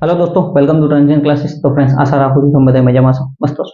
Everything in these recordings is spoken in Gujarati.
हेलो दोस्तों, वेलकम टू ट्रांजिशन क्लासेस। तो फ्रेंड्स, आशा રાખું છું તમે બધા મજામાં છો, મસ્ત છો।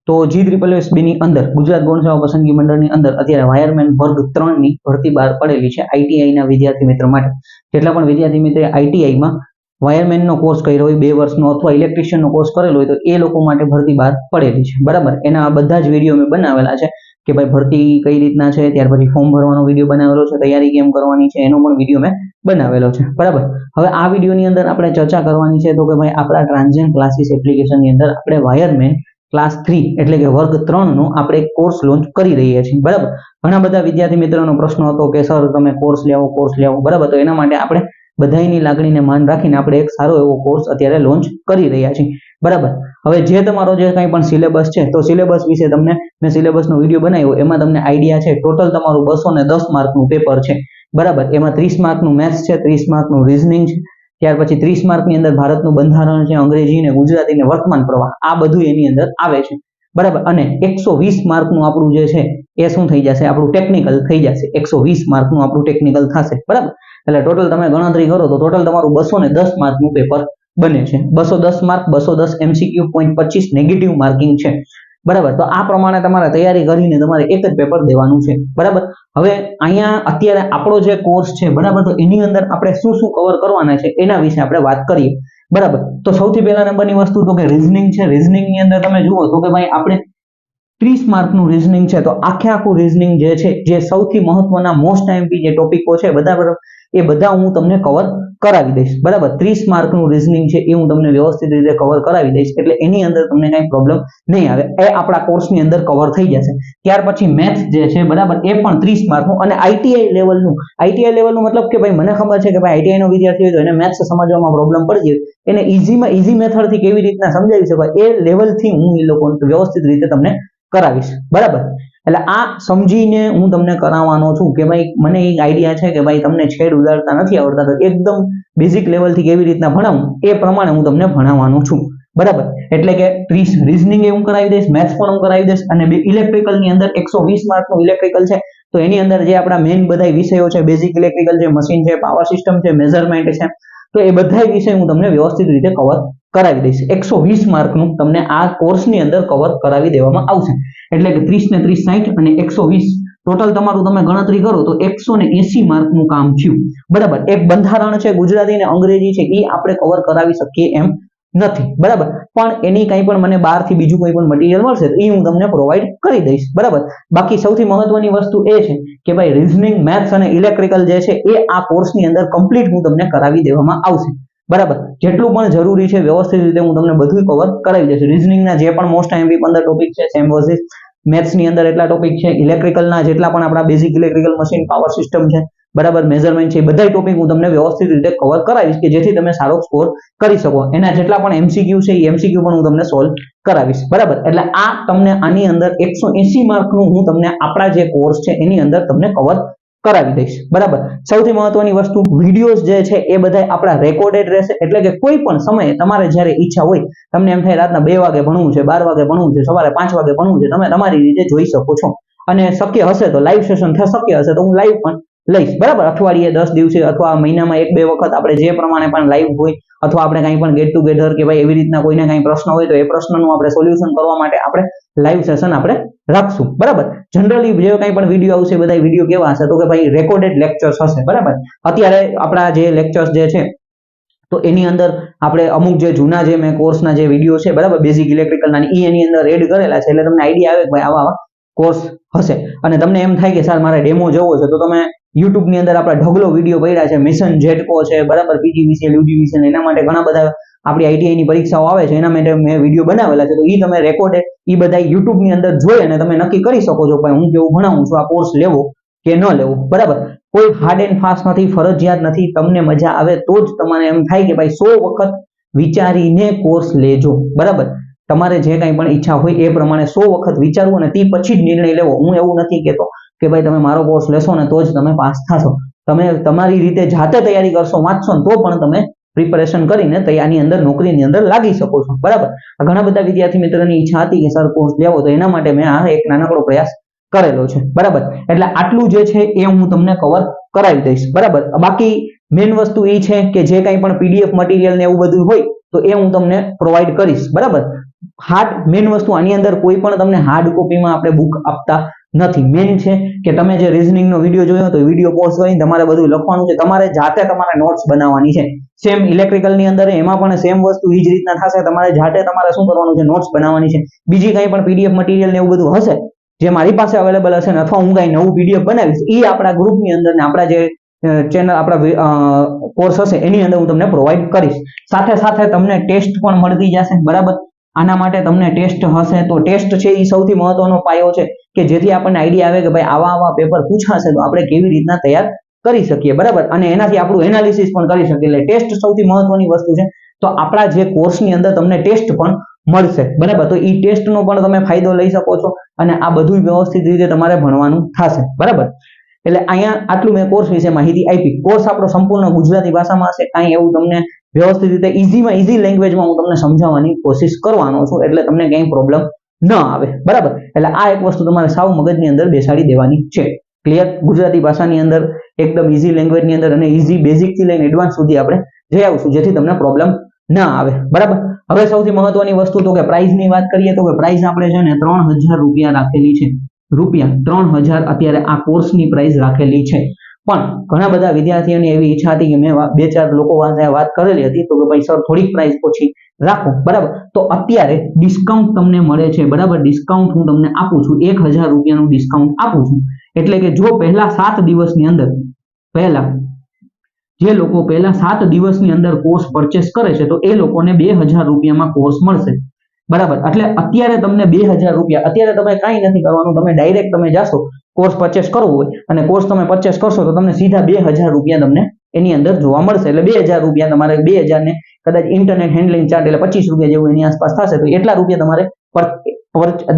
તો G SSSB ની અંદર ગુજરાત ગૌણ સેવા પસંદગી મંડળની અંદર અત્યારે વાયરમેન વર્ગ 3 ની ભરતી બહાર પડેલી છે આઈટીઆઈ ના વિદ્યાર્થી મિત્રો માટે। જેટલા પણ વિદ્યાર્થી મિત્રો આઈટીઆઈ માં વાયરમેન નો કોર્સ કર્યો હોય 2 વર્ષનો અથવા ઇલેક્ટ્રિશિયન નો કોર્સ કરેલો હોય તો એ લોકો માટે ભરતી બહાર પડેલી છે, બરાબર। એના બધા જ વિડિયો મેં બનાવેલા છે કે ભાઈ ભરતી કઈ રીતના છે, ત્યાર પછી ફોર્મ ભરવાનો વિડિયો બનાવેલો છે, તૈયારી કેમ કરવાની છે એનો પણ વિડિયો મેં બનાવેલો છે, બરાબર। હવે આ વિડિયોની અંદર આપણે ચર્ચા કરવાની છે તો કે ભાઈ આપણા ટ્રાન્ઝિશન ક્લાસીસ એપ્લિકેશનની અંદર આપણે વાયરમેન ક્લાસ 3 એટલે કે વર્ગ 3 નો આપણે કોર્સ લોન્ચ કરી રહ્યા છીએ, બરાબર। ઘણા બધા વિદ્યાર્થી મિત્રોનો પ્રશ્ન હતો કે સર તમે કોર્સ લેવો, બરાબર। તો એના માટે આપણે બધાયની લાગણીને માન રાખીને આપણે એક સારો એવો કોર્સ અત્યારે લોન્ચ કરી રહ્યા છીએ, બરાબર। હવે જે તમારો જે કંઈ પણ સિલેબસ છે તો સિલેબસ વિશે તમને મેં સિલેબસનો વિડિયો બનાવ્યો, એમાં તમને આઈડિયા છે। ટોટલ તમારું 210 માર્કનું પેપર છે, બરાબર। એમાં 30 માર્કનું મેથ્સ છે, 30 માર્કનું રીઝનિંગ છે, ત્યાર પછી 30 માર્કની અંદર ભારતનું બંધારણ છે, અંગ્રેજી ને ગુજરાતી ને વર્તમાન પ્રવાહ, આ બધું એની અંદર આવે છે, બરાબર। અને 120 માર્કનું આપણું જે છે એ શું થઈ જશે, આપણું ટેકનિકલ થઈ જશે। 120 માર્કનું આપણું ટેકનિકલ થશે, બરાબર। એટલે ટોટલ તમે ગણતરી કરો તો ટોટલ તમારું 210 માર્કનું પેપર બને છે। 210 માર્ક, 210 એમસીક્યુ, 0.25 નેગેટિવ માર્કિંગ છે, બરાબર। તો આ પ્રમાણે તમારે તૈયારી કરીને તમારે એક જ પેપર દેવાનું છે, બરાબર। હવે અહીંયા અત્યારે આપણો જે કોર્સ છે, બરાબર, તો એની અંદર આપણે શું શું કવર કરવાના છે એના વિશે આપણે વાત કરીએ, બરાબર। તો સૌથી પહેલા નંબરની વસ્તુ તો કે રીઝનિંગ છે। રીઝનિંગ ની અંદર તમે જુઓ તો કે ભાઈ આપણે 30 માર્કનું રીઝનિંગ છે, તો આખું રીઝનિંગ જે છે, જે સૌથી મહત્વના મોસ્ટ આઈએમપી જે ટોપિકો છે એ બધા હું તમને કવર કરાવી દઈશ, બરાબર। 30 માર્કનું રીઝનિંગ છે એ હું તમને વ્યવસ્થિત રીતે કવર કરાવી દઈશ, એટલે એની અંદર તમને કઈ પ્રોબ્લેમ નહીં આવે, એ આપણા કોર્સની અંદર કવર થઈ જશે। ત્યાર પછી મેથ્સ જે છે, બરાબર, એ પણ 30 માર્કનું અને આઈટીઆઈ લેવલનું મતલબ કે ભાઈ મને ખબર છે કે ભાઈ આઈટીઆઈ નો વિદ્યાર્થી હોય તો એને મેથ્સ સમજવામાં પ્રોબ્લેમ પડી જાય, એને ઈઝીમાં ઈઝી મેથડથી કેવી રીતના સમજાવી શકાય એ લેવલથી હું એ લોકોને વ્યવસ્થિત રીતે તમને કરાવીશ, બરાબર। એટલે આ સમજીને હું તમને કરાવવાનો છું કે ભાઈ મને એક આઈડિયા છે કે ભાઈ તમને છેડ ઉડાડતા નથી આવડતા, તો એકદમ બેઝિક લેવલથી કેવી રીતના ભણાવું એ પ્રમાણે હું તમને ભણાવવાનો છું, બરાબર। એટલે કે 30 રીઝનિંગ એ હું કરાવી દઈશ, મેથ્સ પણ હું કરાવી દઈશ, અને ઇલેક્ટ્રિકલ ની અંદર 120 માર્કનું ઇલેક્ટ્રિકલ છે, તો એની અંદર જે આપણા મેઇન બધા વિષયો છે, બેઝિક ઇલેક્ટ્રિકલ છે, મશીન છે, પાવર સિસ્ટમ છે, મેઝરમેન્ટ છે, તો એ બધા વિષય હું તમને વ્યવસ્થિત રીતે કવર કરાવી દઈશ। 120 માર્કનું તમને આ કોર્સની અંદર કવર કરાવી દેવામાં આવશે, એટલે કે 30 ને 30 60 અને 120 ટોટલ તમારું તમે ગણતરી કરો તો 180 માર્કનું કામ થયું, બરાબર। એક બંધારણ છે, ગુજરાતી અને અંગ્રેજી છે, એ આપણે કવર કરાવી શકીએ એમ નથી, બરાબર, પણ એની કંઈ પણ મને બહારથી બીજું કોઈ પણ મટીરિયલ મળશે તો એ હું તમને પ્રોવાઈડ કરી દઈશ, બરાબર। બાકી સૌથી મહત્વની વસ્તુ એ છે કે ભાઈ રીઝનિંગ, મેથ્સ અને ઇલેક્ટ્રિકલ જે છે એ આ કોર્સની અંદર કમ્પ્લીટ હું તમને કરાવી દેવામાં આવશે, બરાબર। જેટલું પણ જરૂરી છે વ્યવસ્થિત રીતે હું તમને બધું કવર કરાવી દઈશ। રીઝનિંગના જે પણ મોસ્ટ આઈએમપી 15 ટોપિક છે, સેમ વર્સિસ મેથ્સ ની અંદર એટલા ટોપિક છે, ઇલેક્ટ્રિકલના જેટલા પણ આપણા basic electrical machine, power system છે, બરાબર, મેઝરમેન્ટ છે, એ બધા ટોપિક હું તમને વ્યવસ્થિત રીતે કવર કરાવીશ કે જેથી તમે સારો સ્કોર કરી શકો। એના જેટલા પણ એમસીક્યુ છે એ એમસીક્યુ પણ હું તમને સોલ્વ કરાવીશ, બરાબર। એટલે આ તમને આની અંદર 180 માર્કનું હું તમને આપણા જે કોર્સ છે એની અંદર તમને કવર કરાવી દઈશ, બરાબર। સૌથી મહત્વની વસ્તુ, વિડિયોઝ જે છે એ બધા આપણા રેકોર્ડેડ રહેશે, એટલે કે કોઈ પણ સમયે તમારે જ્યારે ઈચ્છા હોય, તમને એમ થાય રાતના 2 વાગે ભણવું છે, 12 વાગે ભણવું છે, સવારે 5 વાગે ભણવું છે, તમે તમારી રીતે જોઈ શકો છો, અને શક્ય હશે તો લાઈવ સેશન શક્ય હશે તો હું લાઈવ પણ લઈશ, બરાબર। અઠવાડિયે 10 દિવસે અથવા મહિનામાં 1-2 વખત આપણે જે પ્રમાણે પણ લાઈવ હોય, અથવા આપણે કંઈ પણ ગેટ ટુગેધર કે ભાઈ એવી રીતના કોઈને કંઈ પ્રશ્ન હોય તો એ પ્રશ્નનું આપણે સોલ્યુશન કરવા માટે આપણે લાઈવ સેશન આપણે રાખશું, બરાબર। જનરલી જે કંઈ પણ વિડીયો આવશે બધા વિડીયો કેવા હશે તો કે ભાઈ રેકોર્ડેડ લેક્ચર્સ હશે, બરાબર। અત્યારે આપણા જે લેક્ચર્સ જે છે તો એની અંદર આપણે અમુક જે જૂના જે મેં કોર્સના જે વિડીયો છે, બરાબર, બેઝિક ઇલેક્ટ્રિકલના, એની અંદર એડ કરેલા છે, એટલે તમને આઈડિયા આવે કે ભાઈ આવા કોર્સ હશે, અને તમને એમ થાય કે સર મારે ડેમો જોવો છે તો તમે YouTube ની અંદર આપણા ઢગલો વિડીયો પડ્યા છે, મિશન જેટકો છે, બરાબર, પીજીવીસીએલ, યુજીવીસીએલ, એના માટે ઘણા બધા આપણી આઈટીઆઈ ની પરીક્ષાઓ આવે છે, એના માટે મેં વિડીયો બનાવેલા છે, તો એ તમે રેકોર્ડેડ એ બધા YouTube ની અંદર જોઈ અને તમે નક્કી કરી શકો છો ભાઈ હું કેવું ભણાવું છું, આ કોર્સ લેવો કે ન લેવો, બરાબર। કોઈ હાર્ડ એન્ડ ફાસ્ટ નથી, ફરજિયાત નથી, તમને મજા આવે તો જ તમારે એમ થાય કે ભાઈ 100 વખત વિચારીને કોર્સ લેજો, બરાબર। તમારે જે કંઈ પણ ઈચ્છા હોય એ પ્રમાણે 100 વખત વિચારવું અને તે પછી જ નિર્ણય લેવો। હું એવું નથી કહેતો કે ભાઈ તમે મારો કોર્સ લેશો ને તો જ તમે પાસ થશો, તમે તમારી રીતે જાતે તૈયારી કરશો, વાંચશો ને તો પણ તમે પ્રિપેરેશન કરીને તૈયારી અંદર નોકરીની અંદર લાગી શકો છો, બરાબર। ઘણા બધા વિદ્યાર્થી મિત્રોની ઈચ્છા હતી કે સર કોર્સ લેવો, તો એના માટે મેં આ એક નાનકડો પ્રયાસ કરેલો છે, બરાબર। એટલે આટલું જે છે એ હું તમને કવર કરાવી દઈશ, બરાબર। બાકી મેઇન વસ્તુ એ છે કે જે કંઈ પણ પીડીએફ મટીરિયલ ને એવું બધું હોય તો એ હું તમને પ્રોવાઈડ કરીશ, બરાબર. હાર્ડ મેઇન વસ્તુ આની અંદર કોઈ પણ તમને હાર્ડ કોપીમાં આપણે બુક આપતા નથી. મેઇન છે કે તમે જે રીઝનિંગ નો વિડીયો જોયો તો વિડીયો પોઝ કરીને તમારે બધું લખવાનું છે, તમારે જાતે તમારે નોટ્સ બનાવવાની છે. સેમ ઇલેક્ટ્રિકલ ની અંદર એમાં પણ સેમ વસ્તુ એ જ રીતના થશે, તમારે જાતે તમારે શું કરવાનું છે, નોટ્સ બનાવવાની છે. બીજી કંઈ પણ પીડીએફ મટીરિયલ ને એવું બધું હશે જે મારી પાસે અવેલેબલ હશે ને, અથવા હું કંઈ નવું પીડીએફ બનાવીશ, એ આપણા ગ્રુપની અંદર ને આપણા જે ચેનલ આપણા કોર્સ હશે એની અંદર હું તમને પ્રોવાઈડ કરીશ. સાથે સાથે તમને ટેસ્ટ પણ મળતી જશે, બરાબર. આના માટે તમને ટેસ્ટ હશે, તો ટેસ્ટ છે એ સૌથી મહત્વનો પાયો છે કે જેથી આપણને આઈડિયા આવે કે ભાઈ આવા પેપર પૂછાશે તો આપણે કેવી રીતના તૈયાર કરી શકીએ, બરાબર. અને એનાથી આપણું એનાલિસિસ પણ કરી શકીએ. એટલે ટેસ્ટ સૌથી મહત્વની વસ્તુ છે. તો આપણા જે કોર્સની અંદર તમને ટેસ્ટ પણ મળશે, બરાબર. તો એ ટેસ્ટનો પણ તમે ફાયદો લઈ શકો છો અને આ બધું વ્યવસ્થિત રીતે તમારે ભણવાનું થશે, બરાબર. એટલે અહીંયા આટલું મેં કોર્સ વિશે માહિતી આપી. કોર્સ આપણો સંપૂર્ણ ગુજરાતી ભાષામાં હશે. કાંઈ એવું તમને વ્યવસ્થિત રીતે ઈઝીમાં ઈઝી લેંગ્વેજમાં હું તમને સમજાવવાની કોશિશ કરવાનો છું, એટલે તમને કંઈ પ્રોબ્લેમ ન આવે, બરાબર. એટલે આ એક વસ્તુ તમારે સાવ મગજની અંદર બેસાડી દેવાની છે. ક્લિયર? ગુજરાતી ભાષાની અંદર એકદમ ઈઝી લેંગ્વેજની અંદર અને ઈઝી બેઝિક થી લઈને એડવાન્સ સુધી આપણે જઈ આવશું, જેથી તમને પ્રોબ્લેમ ના આવે, બરાબર. હવે સૌથી મહત્વની વસ્તુ તો કે પ્રાઇઝ ની વાત કરીએ તો કે પ્રાઇઝ આપણે છે ને 3000 રૂપિયા રાખેલી છે. રૂપિયા 3000 અત્યારે આ કોર્સની પ્રાઇસ રાખેલી છે. પણ ઘણા બધા વિદ્યાર્થીઓની એવી ઈચ્છા હતી કે મેં બે ચાર લોકો પાસે વાત કરેલી હતી તો કે ભાઈ સર થોડીક પ્રાઇસ ઓછી રાખો, બરાબર. તો અત્યારે ડિસ્કાઉન્ટ તમને મળે છે, બરાબર. ડિસ્કાઉન્ટ હું તમને આપું છું, 1000 રૂપિયાનું ડિસ્કાઉન્ટ આપું છું. એટલે કે જો પહેલા 7 દિવસની અંદર જે લોકો પહેલા 7 દિવસની અંદર કોર્સ પરચેસ કરે છે તો એ લોકોને 2000 રૂપિયામાં કોર્સ મળશે, બરાબર. એટલે અત્યારે તમને 2000 રૂપિયા, અત્યારે તમે કાંઈ નથી કરવાનું, તમે ડાયરેક્ટ તમે જાશો કોર્સ પરચેસ કરવો હોય અને કોર્સ તમે પરચેસ કરશો તો તમને સીધા 2000 રૂપિયા તમને એની અંદર જોવા મળશે. એટલે 2000 રૂપિયા તમારે 2000 ને કદાચ ઇન્ટરનેટ હેન્ડલિંગ ચાર્જ એટલે 25 રૂપિયા જેવું એની આસપાસ થશે, તો એટલા રૂપિયા તમારે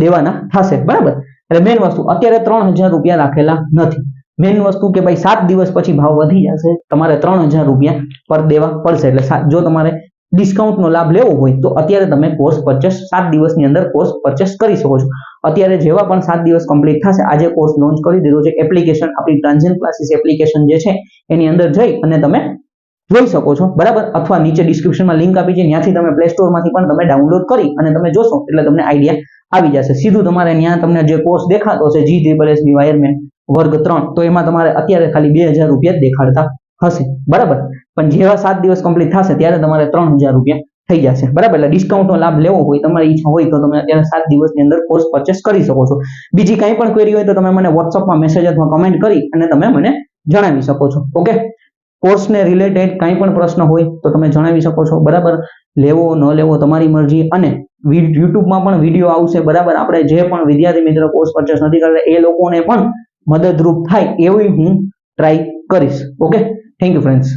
દેવાના થશે, બરાબર. એટલે મેઇન વસ્તુ અત્યારે 3000 રૂપિયા રાખેલા નથી. મેઇન વસ્તુ કે ભાઈ 7 દિવસ પછી ભાવ વધી જશે, તમારે 3000 રૂપિયા પર દેવા પડશે. એટલે જો તમારે ડિસ્કાઉન્ટનો લાભ લેવો હોય તો અત્યારે તમે કોર્સ પરચેસ 7 દિવસની અંદર કોર્સ પરચેસ કરી શકો છો. અત્યારે જેવા પણ 7 દિવસ કમ્પ્લીટ થશે, આજે કોર્સ લોન્ચ કરી દીધો છે. એપ્લિકેશન આપણી ટ્રાન્ઝેક્શન ક્લાસીસ એપ્લિકેશન જે છે એની અંદર જઈ અને તમે જોઈ શકો છો, બરાબર. અથવા નીચે ડિસ્ક્રિપ્શનમાં લિંક આપી છે, ત્યાંથી તમે પ્લે સ્ટોરમાંથી પણ તમે ડાઉનલોડ કરી અને તમે જોશો એટલે તમને આઈડિયા આવી જશે. સીધું તમારે ત્યાં તમને જે કોર્સ દેખાતો છે GSSB વાયરમેન વર્ગ 3, તો એમાં તમારે અત્યારે ખાલી 2000 રૂપિયા દેખાડતા હશે, બરાબર. પણ જેવા 7 દિવસ કમ્પ્લીટ થશે ત્યારે તમારે 3000 રૂપિયા થઈ જશે, બરાબર. એટલે ડિસ્કાઉન્ટનો લાભ લેવો હોય, તમારી ઈચ્છા હોય તો તમે અત્યારે 7 દિવસની અંદર કોર્સ પરચેસ કરી શકો છો. બીજી કંઈ પણ ક્વેરી હોય તો તમે મને WhatsAppમાં મેસેજ અથવા કમેન્ટ કરી અને તમે મને જણાવી શકો છો, ઓકે. કોર્સને રિલેટેડ કંઈ પણ પ્રશ્ન હોય તો તમે જણાવી શકો છો, બરાબર. લેવો ન લેવો તમારી મરજી. અને યુટ્યુબમાં પણ વિડીયો આવશે, બરાબર. આપણે જે પણ વિદ્યાર્થી મિત્રો કોર્સ પરચેસ નથી કરતા એ લોકોને પણ મદદરૂપ થાય એવી હું ટ્રાય કરીશ, ઓકે. Thank you friends.